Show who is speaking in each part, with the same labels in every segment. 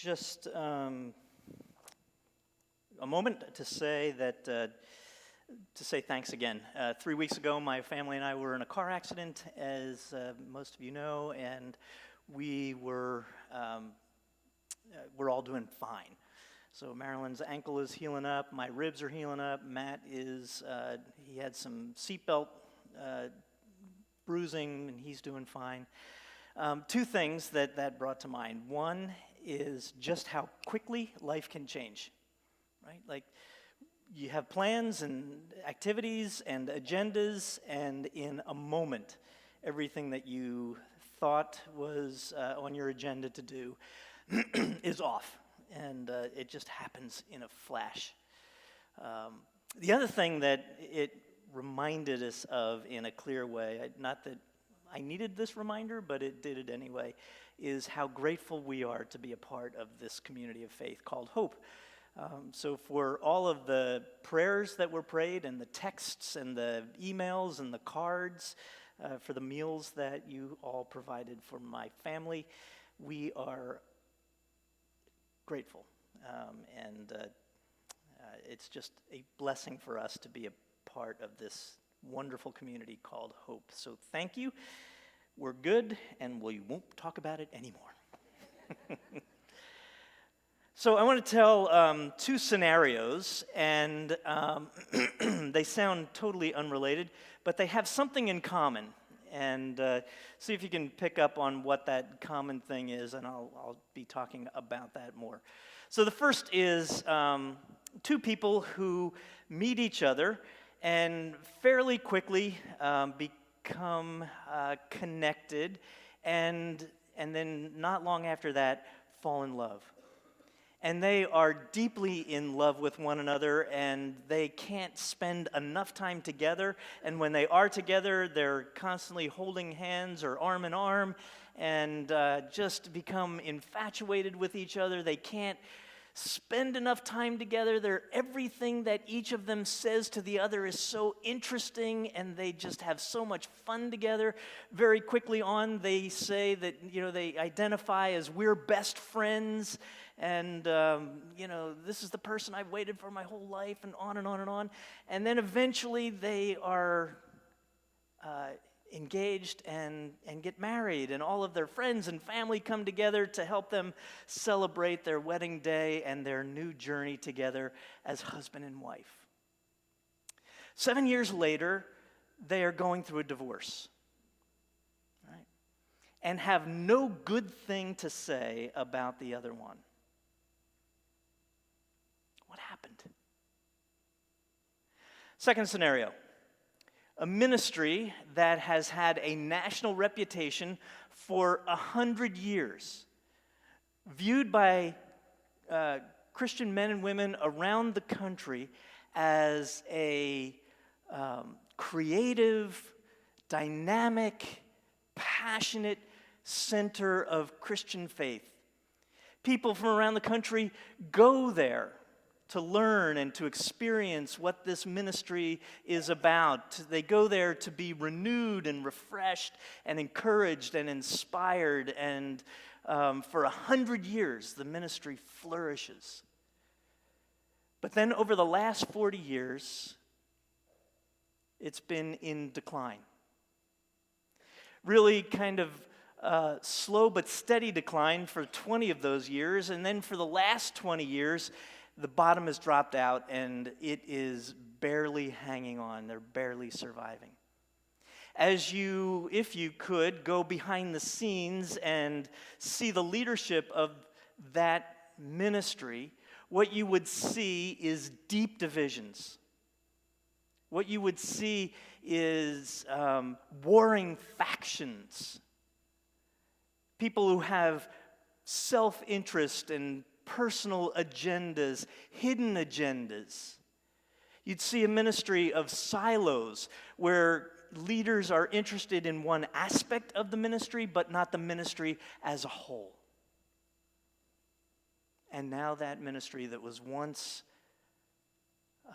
Speaker 1: just a moment to say thanks again. 3 weeks ago, my family and I were in a car accident, as most of you know, and we're all doing fine. So Marilyn's ankle is healing up, my ribs are healing up. Matt he had some seatbelt bruising, and he's doing fine. Two things that brought to mind. One is just how quickly life can change, right? Like, you have plans and activities and agendas, and in a moment, everything that you thought was on your agenda to do is off, and it just happens in a flash. The other thing that it reminded us of in a clear way, not that I needed this reminder, but it did it anyway, is how grateful we are to be a part of this community of faith called Hope. So for all of the prayers that were prayed, and the texts and the emails and the cards, for the meals that you all provided for my family, we are grateful. And it's just a blessing for us to be a part of this wonderful community called Hope. So thank you. We're good, and we won't talk about it anymore. So I want to tell two scenarios, and they sound totally unrelated, but they have something in common. And see if you can pick up on what that common thing is, and I'll be talking about that more. So the first is two people who meet each other and fairly quickly become connected, and then not long after that fall in love. And they are deeply in love with one another, and they can't spend enough time together. And when they are together, they're constantly holding hands or arm in arm, and just become infatuated with each other. They can't spend enough time together. Everything that each of them says to the other is so interesting, and they just have so much fun together. Very quickly on, they say that, they identify as we're best friends, and, this is the person I've waited for my whole life, and on and on and on. And then eventually they are engaged and get married, and all of their friends and family come together to help them celebrate their wedding day and their new journey together as husband and wife. 7 years later, they are going through a divorce, right? And have no good thing to say about the other one. What happened? Second scenario. A ministry that has had a national reputation for 100 years, viewed by Christian men and women around the country as a creative, dynamic, passionate center of Christian faith. People from around the country go there to learn and to experience what this ministry is about. They go there to be renewed and refreshed and encouraged and inspired, and for 100 years the ministry flourishes. But then over the last 40 years, it's been in decline. Really kind of slow but steady decline for 20 of those years, and then for the last 20 years, the bottom has dropped out, and it is barely hanging on. They're barely surviving. If you could, go behind the scenes and see the leadership of that ministry, what you would see is deep divisions. What you would see is warring factions. People who have self-interest and personal agendas, hidden agendas. You'd see a ministry of silos where leaders are interested in one aspect of the ministry, but not the ministry as a whole. And now that ministry that was once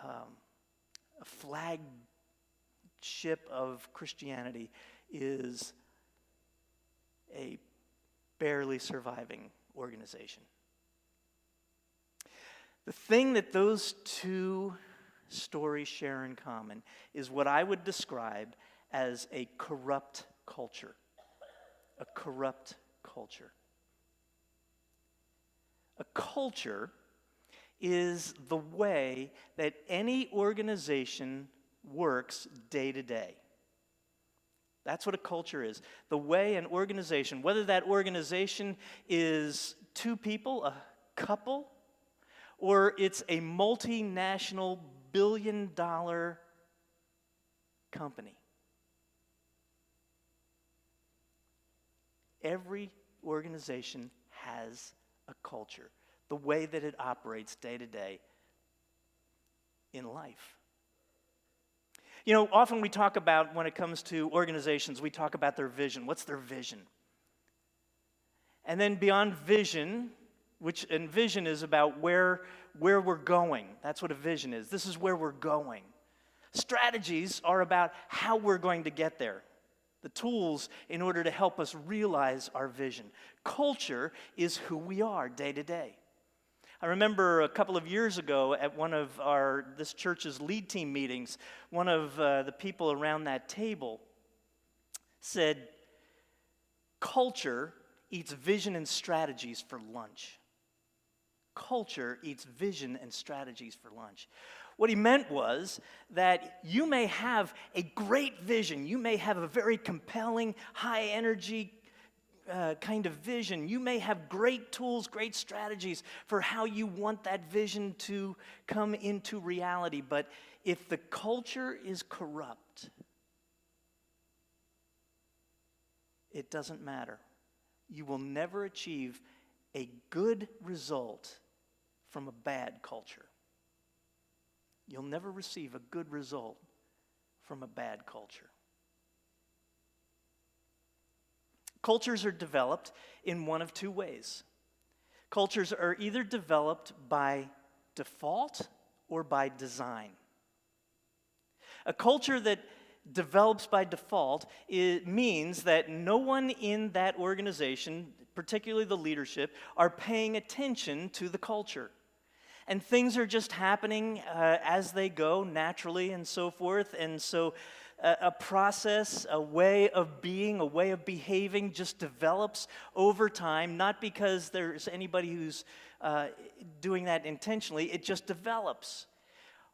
Speaker 1: a flagship of Christianity is a barely surviving organization. The thing that those two stories share in common is what I would describe as a corrupt culture. A corrupt culture. A culture is the way that any organization works day to day. That's what a culture is. The way an organization, whether that organization is two people, a couple, or it's a multinational billion-dollar company. Every organization has a culture, the way that it operates day to day in life. You know, often we talk about, when it comes to organizations, we talk about their vision. What's their vision? And then beyond vision, and vision is about where we're going. That's what a vision is. This is where we're going. Strategies are about how we're going to get there. The tools in order to help us realize our vision. Culture is who we are day to day. I remember a couple of years ago at one of this church's lead team meetings, one of the people around that table said, culture eats vision and strategies for lunch. Culture eats vision and strategies for lunch. What he meant was that you may have a great vision. You may have a very compelling, high-energy kind of vision. You may have great tools, great strategies for how you want that vision to come into reality. But if the culture is corrupt, it doesn't matter. You will never achieve a good result from a bad culture. You'll never receive a good result from a bad culture. Cultures are developed in one of two ways. Cultures are either developed by default or by design. A culture that develops by default, it means that no one in that organization, particularly the leadership, are paying attention to the culture. And things are just happening as they go, naturally and so forth. And so a process, a way of being, a way of behaving just develops over time, not because there's anybody who's doing that intentionally. It just develops.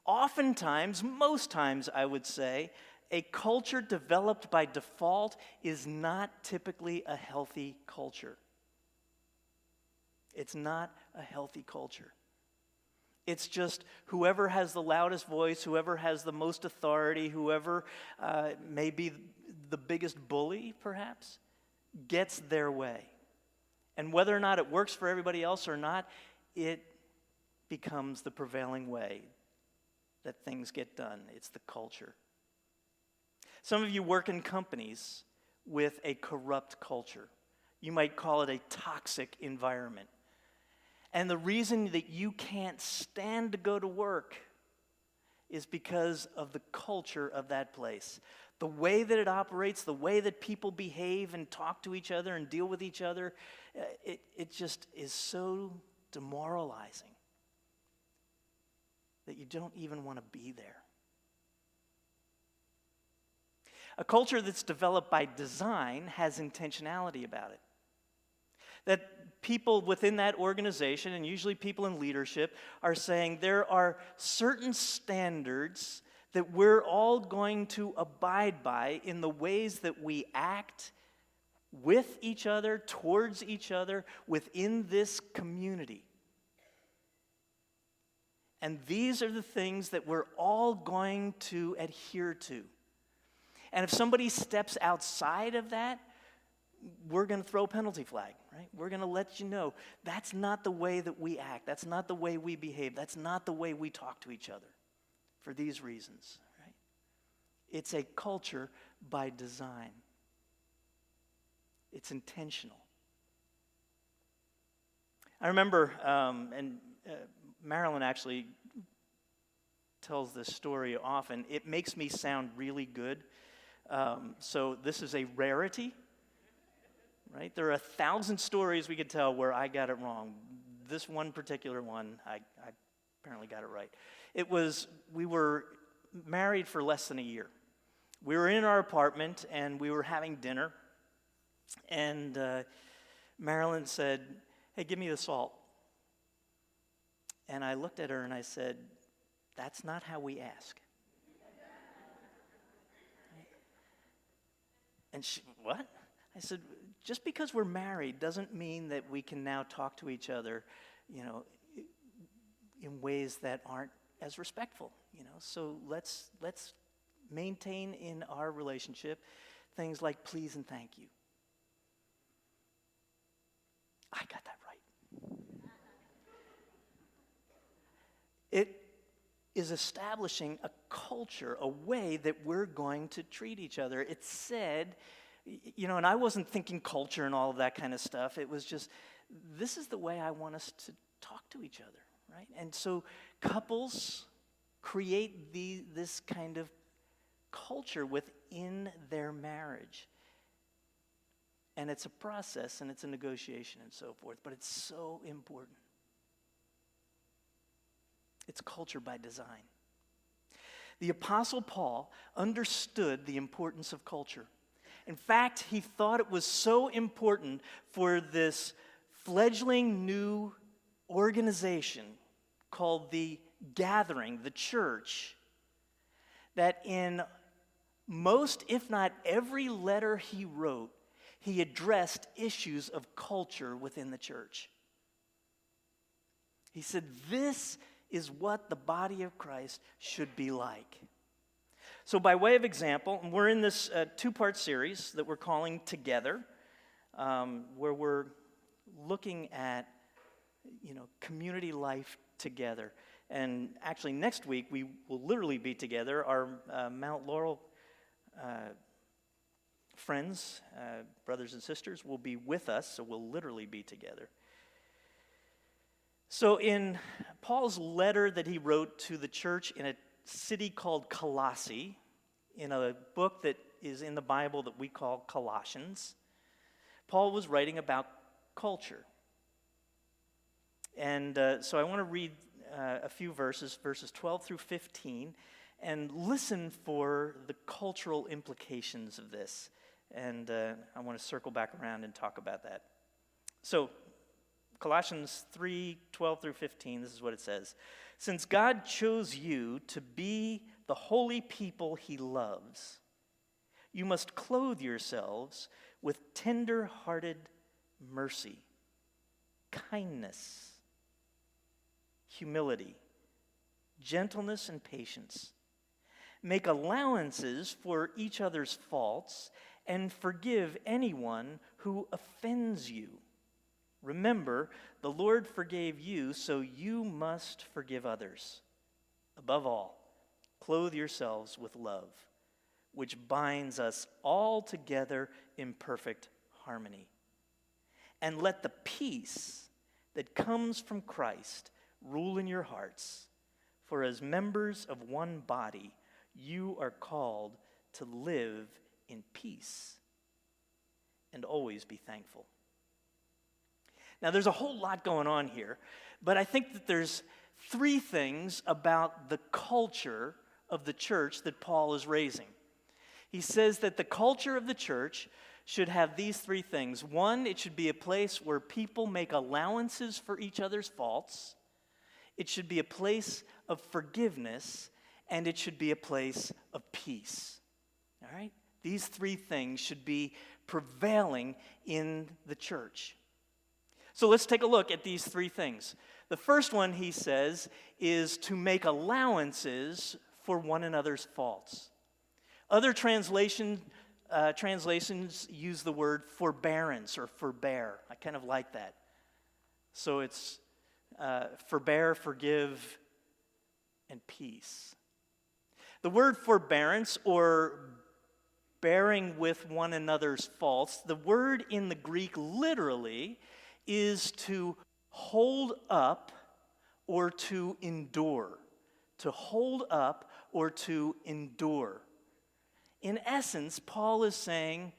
Speaker 1: Oftentimes, most times I would say, a culture developed by default is not typically a healthy culture. It's not a healthy culture. It's just whoever has the loudest voice, whoever has the most authority, whoever may be the biggest bully, perhaps, gets their way. And whether or not it works for everybody else or not, it becomes the prevailing way that things get done. It's the culture. Some of you work in companies with a corrupt culture. You might call it a toxic environment. And the reason that you can't stand to go to work is because of the culture of that place. The way that it operates, the way that people behave and talk to each other and deal with each other, it just is so demoralizing that you don't even want to be there. A culture that's developed by design has intentionality about it. That people within that organization, and usually people in leadership, are saying there are certain standards that we're all going to abide by in the ways that we act with each other, towards each other, within this community. And these are the things that we're all going to adhere to. And if somebody steps outside of that, we're going to throw a penalty flag, right? We're going to let you know that's not the way that we act. That's not the way we behave. That's not the way we talk to each other for these reasons, right? It's a culture by design. It's intentional. I remember, Marilyn actually tells this story often. It makes me sound really good. So this is a rarity. Right? There are 1,000 stories we could tell where I got it wrong. This one particular one, I apparently got it right. We were married for less than a year. We were in our apartment, and we were having dinner, and Marilyn said, "Hey, give me the salt." And I looked at her and I said, "That's not how we ask." And she, "What?" I said, "Just because we're married doesn't mean that we can now talk to each other, in ways that aren't as respectful, So let's maintain in our relationship things like please and thank you." I got that right. It is establishing a culture, a way that we're going to treat each other. It said, and I wasn't thinking culture and all of that kind of stuff. It was just, this is the way I want us to talk to each other, right? And so couples create this kind of culture within their marriage. And it's a process, and it's a negotiation and so forth, but it's so important. It's culture by design. The Apostle Paul understood the importance of culture. In fact, he thought it was so important for this fledgling new organization called the Gathering, the church, that in most, if not every letter he wrote, he addressed issues of culture within the church. He said, this is what the body of Christ should be like. So by way of example, we're in this two-part series that we're calling Together, where we're looking at, community life together. And actually next week, we will literally be together. Our Mount Laurel friends, brothers and sisters, will be with us, so we'll literally be together. So in Paul's letter that he wrote to the church in a city called Colossae, in a book that is in the Bible that we call Colossians, Paul was writing about culture. And so I want to read a few verses 12 through 15, and listen for the cultural implications of this. And I want to circle back around and talk about that. So, Colossians 3:12 through 15, this is what it says. "Since God chose you to be the holy people he loves, you must clothe yourselves with tender-hearted mercy, kindness, humility, gentleness, and patience. Make allowances for each other's faults and forgive anyone who offends you. Remember, the Lord forgave you, so you must forgive others. Above all, clothe yourselves with love, which binds us all together in perfect harmony. And let the peace that comes from Christ rule in your hearts, for as members of one body, you are called to live in peace and always be thankful." Now, there's a whole lot going on here, but I think that there's three things about the culture of the church that Paul is raising. He says that the culture of the church should have these three things. One, it should be a place where people make allowances for each other's faults. It should be a place of forgiveness, and it should be a place of peace. All right? These three things should be prevailing in the church. So let's take a look at these three things. The first one, he says, is to make allowances for one another's faults. Other translations use the word forbearance or forbear. I kind of like that. So it's forbear, forgive, and peace. The word forbearance or bearing with one another's faults, the word in the Greek literally is to hold up or to endure. To hold up or to endure. In essence, Paul is saying,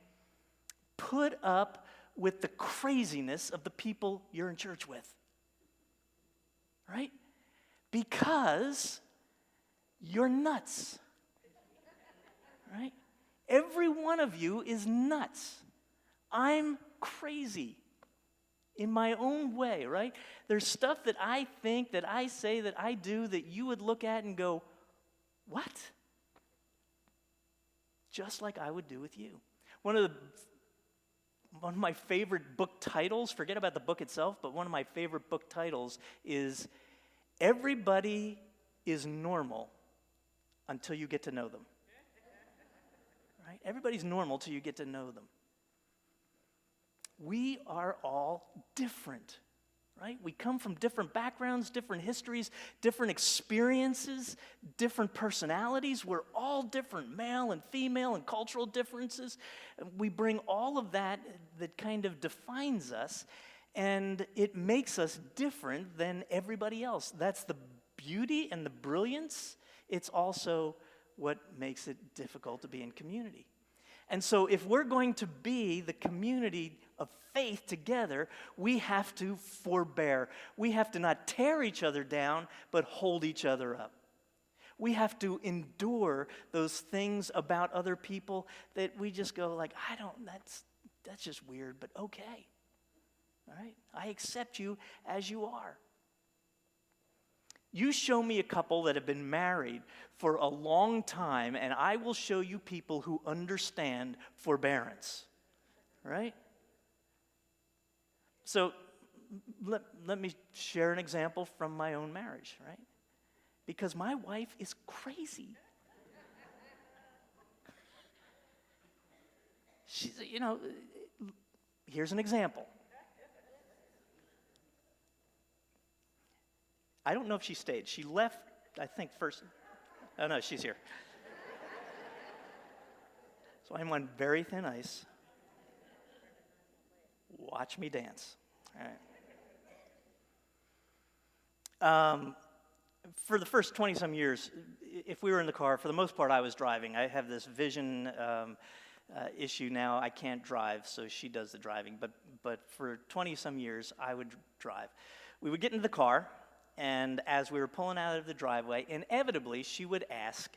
Speaker 1: put up with the craziness of the people you're in church with. Right? Because you're nuts, right? Every one of you is nuts. I'm crazy in my own way, right? There's stuff that I think, that I say, that I do, that you would look at and go, what? Just like I would do with you. One of my favorite book titles, forget about the book itself, but one of my favorite book titles is Everybody is Normal Until You Get to Know Them. Right? Everybody's normal till you get to know them. We are all different, right? We come from different backgrounds, different histories, different experiences, different personalities. We're all different, male and female, and cultural differences. We bring all of that kind of defines us, and it makes us different than everybody else. That's the beauty and the brilliance. It's also what makes it difficult to be in community. And so if we're going to be the community of faith together, we have to forbear. We have to not tear each other down, but hold each other up. We have to endure those things about other people that we just go like, that's just weird, but okay. All right? I accept you as you are. You show me a couple that have been married for a long time, and I will show you people who understand forbearance, right? So let me share an example from my own marriage, right? Because my wife is crazy. She's, here's an example. I don't know if she stayed. She left, I think, first. Oh, no, she's here. So I'm on very thin ice. Watch me dance. All right. For the first 20-some years, if we were in the car, for the most part, I was driving. I have this vision issue now. I can't drive, so she does the driving. But for 20-some years, I would drive. We would get into the car, and as we were pulling out of the driveway, inevitably, she would ask,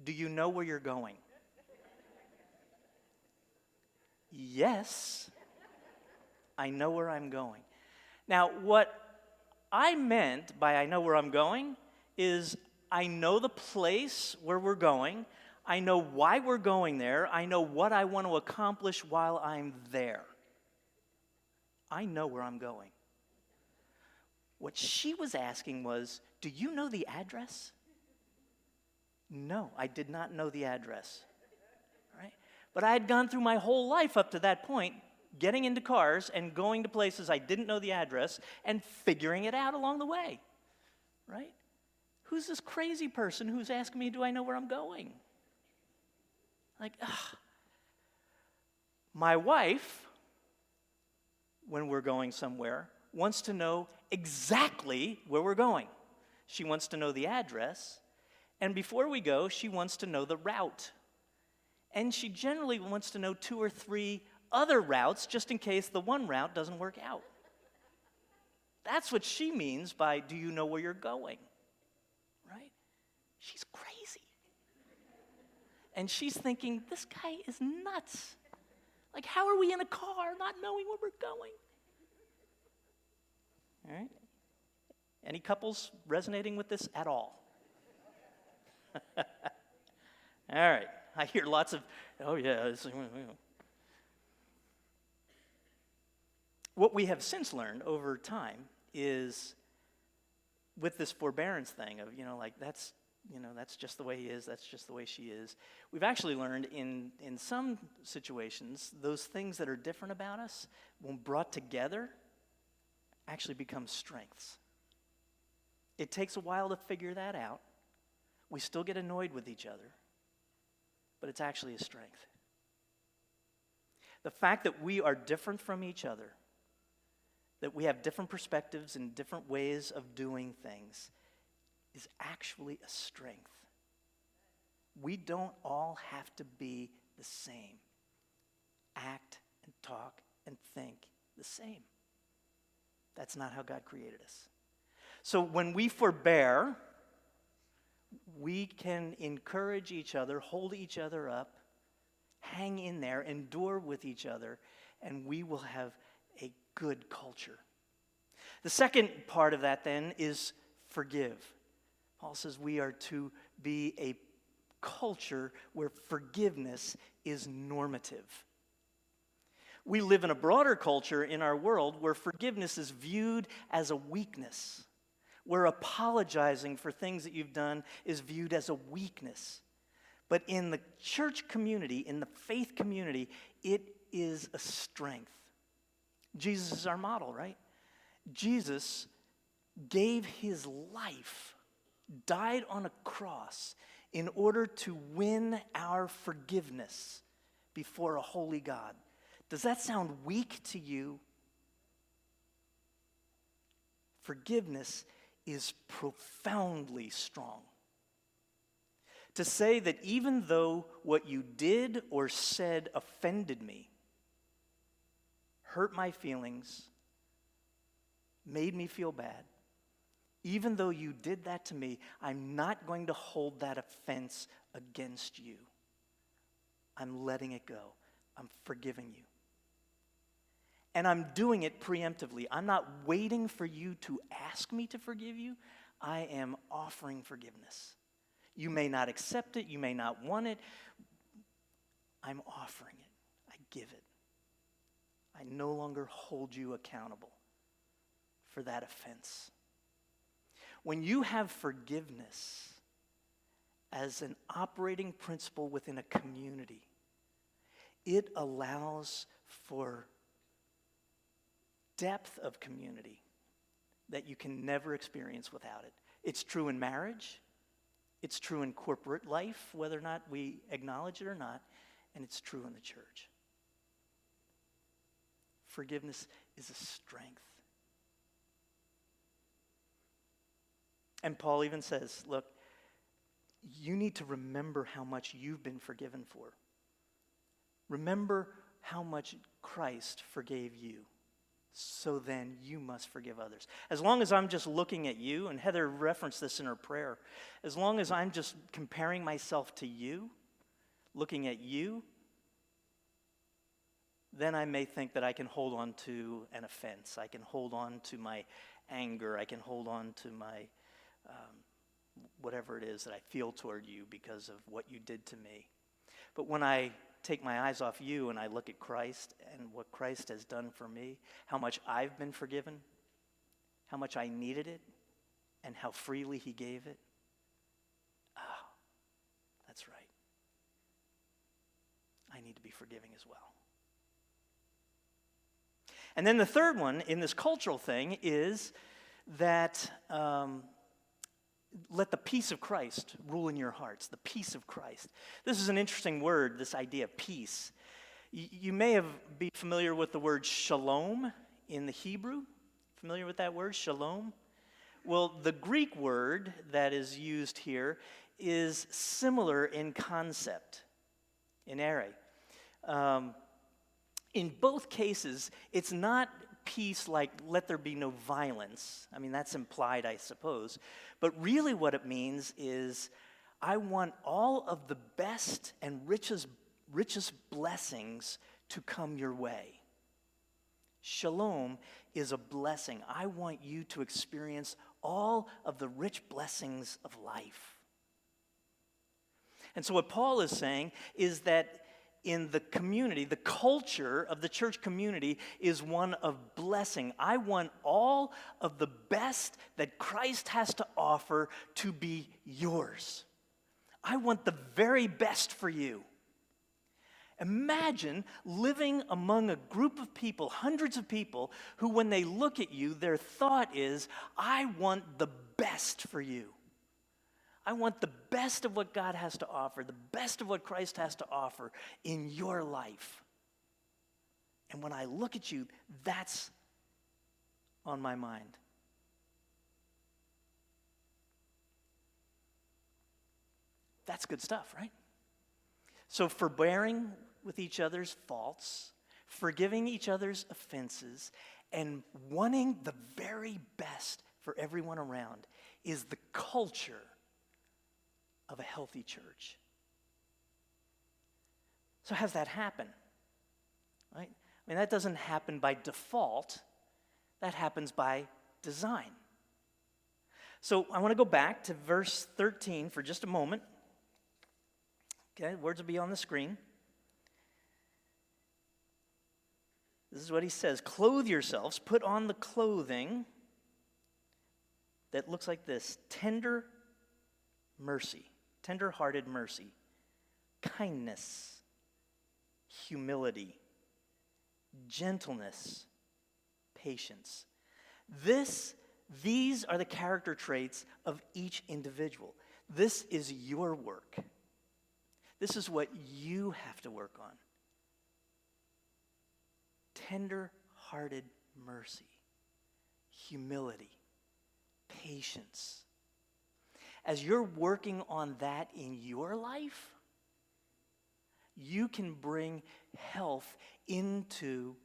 Speaker 1: "Do you know where you're going?" Yes, I know where I'm going. Now, what I meant by I know where I'm going is I know the place where we're going. I know why we're going there. I know what I want to accomplish while I'm there. I know where I'm going. What she was asking was, do you know the address? No, I did not know the address. Right? But I had gone through my whole life up to that point, getting into cars and going to places I didn't know the address and figuring it out along the way. Right? Who's this crazy person who's asking me, do I know where I'm going? Like, ugh. My wife, when we're going somewhere, wants to know exactly where we're going. She wants to know the address, and before we go, she wants to know the route. And she generally wants to know 2 or 3 other routes just in case the one route doesn't work out. That's what she means by, do you know where you're going? Right? She's crazy. And she's thinking, this guy is nuts. Like, how are we in a car not knowing where we're going? All right? Any couples resonating with this at all? All right. I hear lots of, oh yeah. What we have since learned over time is with this forbearance thing of, that's just the way he is, that's just the way she is. We've actually learned in some situations, those things that are different about us, when brought together, actually become strengths. It takes a while to figure that out. We still get annoyed with each other, but it's actually a strength. The fact that we are different from each other, that we have different perspectives and different ways of doing things, is actually a strength. We don't all have to be the same. Act and talk and think the same. That's not how God created us. So when we forbear, we can encourage each other, hold each other up, hang in there, endure with each other, and we will have a good culture. The second part of that then is forgive. Paul says we are to be a culture where forgiveness is normative. We live in a broader culture in our world where forgiveness is viewed as a weakness, where apologizing for things that you've done is viewed as a weakness. But in the church community, in the faith community, it is a strength. Jesus is our model, right? Jesus gave his life, died on a cross in order to win our forgiveness before a holy God. Does that sound weak to you? Forgiveness is profoundly strong. To say that even though what you did or said offended me, hurt my feelings, made me feel bad, even though you did that to me, I'm not going to hold that offense against you. I'm letting it go. I'm forgiving you. And I'm doing it preemptively. I'm not waiting for you to ask me to forgive you. I am offering forgiveness. You may not accept it. You may not want it. I'm offering it. I give it. I no longer hold you accountable for that offense. When you have forgiveness as an operating principle within a community, it allows for depth of community that you can never experience without it. It's true in marriage. It's true in corporate life, whether or not we acknowledge it or not, and it's true in the church. Forgiveness is a strength. And Paul even says, look, you need to remember how much you've been forgiven for. Remember how much Christ forgave you. So then you must forgive others. As long as I'm just looking at you, and Heather referenced this in her prayer, as long as I'm just comparing myself to you, looking at you, then I may think that I can hold on to an offense. I can hold on to my anger. I can hold on to my whatever it is that I feel toward you because of what you did to me. But when I take my eyes off you and I look at Christ and what Christ has done for me, how much I've been forgiven, how much I needed it, and how freely he gave it, that's right. I need to be forgiving as well. And then the third one in this cultural thing is that let the peace of Christ rule in your hearts, the peace of Christ. This is an interesting word, this idea of peace. You may be familiar with the word shalom in the Hebrew. Familiar with that word, shalom? Well, the Greek word that is used here is similar in concept, in ere. In both cases, it's not peace like let there be no violence. I mean, that's implied, I suppose. But really what it means is I want all of the best and richest blessings to come your way. Shalom is a blessing. I want you to experience all of the rich blessings of life. And so what Paul is saying is that in the community, the culture of the church community is one of blessing. I want all of the best that Christ has to offer to be yours. I want the very best for you. Imagine living among a group of people, hundreds of people, who when they look at you, their thought is, I want the best for you. I want the best of what God has to offer, the best of what Christ has to offer in your life. And when I look at you, that's on my mind. That's good stuff, right? So forbearing with each other's faults, forgiving each other's offenses, and wanting the very best for everyone around is the culture of a healthy church. So how does that happen? Right? I mean, that doesn't happen by default. That happens by design. So I want to go back to verse 13 for just a moment. Okay, words will be on the screen. This is what he says. Clothe yourselves, put on the clothing that looks like this: tender mercy, tender-hearted mercy, kindness, humility, gentleness, patience. These are the character traits of each individual. This is your work. This is what you have to work on. Tender-hearted mercy, humility, patience. As you're working on that in your life, you can bring health into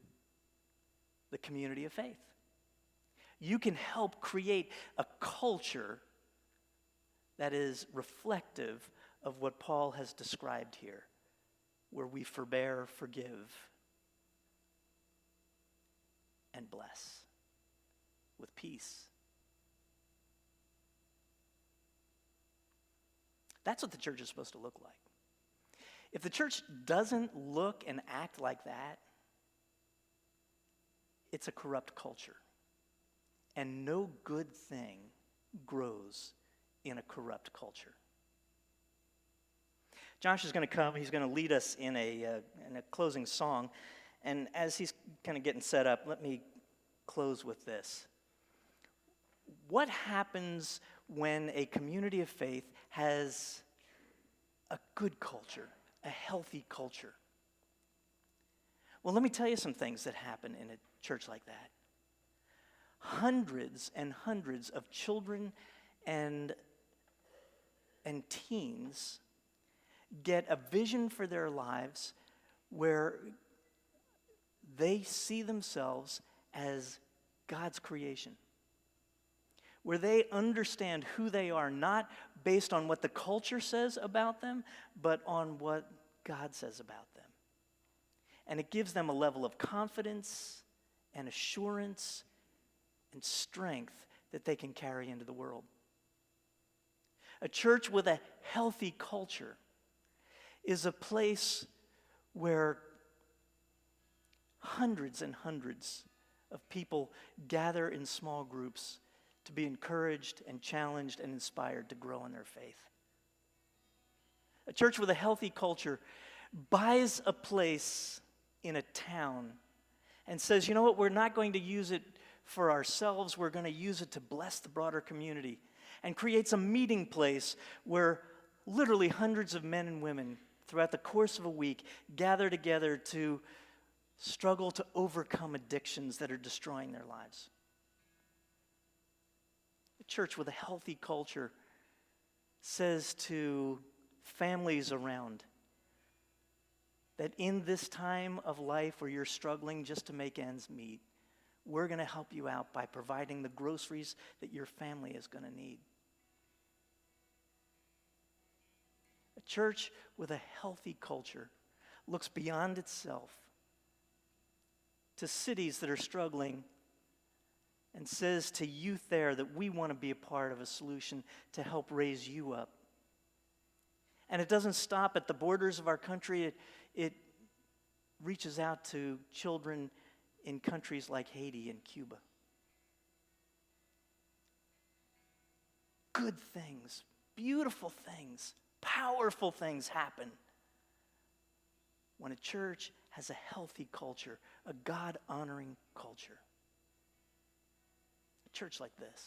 Speaker 1: the community of faith. You can help create a culture that is reflective of what Paul has described here, where we forbear, forgive, and bless with peace. That's what the church is supposed to look like. If the church doesn't look and act like that, it's a corrupt culture. And no good thing grows in a corrupt culture. Josh is going to come. He's going to lead us in a closing song. And as he's kind of getting set up, let me close with this. What happens when a community of faith has a good culture, a healthy culture? Well, let me tell you some things that happen in a church like that. Hundreds and hundreds of children and teens get a vision for their lives where they see themselves as God's creation, where they understand who they are, not based on what the culture says about them, but on what God says about them. And it gives them a level of confidence and assurance and strength that they can carry into the world. A church with a healthy culture is a place where hundreds and hundreds of people gather in small groups to be encouraged and challenged and inspired to grow in their faith. A church with a healthy culture buys a place in a town and says, you know what, we're not going to use it for ourselves, we're going to use it to bless the broader community, and creates a meeting place where literally hundreds of men and women throughout the course of a week gather together to struggle to overcome addictions that are destroying their lives. A church with a healthy culture says to families around that in this time of life where you're struggling just to make ends meet, we're going to help you out by providing the groceries that your family is going to need. A church with a healthy culture looks beyond itself to cities that are struggling and says to youth there that we want to be a part of a solution to help raise you up. And it doesn't stop at the borders of our country. It reaches out to children in countries like Haiti and Cuba. Good things, beautiful things, powerful things happen when a church has a healthy culture, a God-honoring culture. A church like this.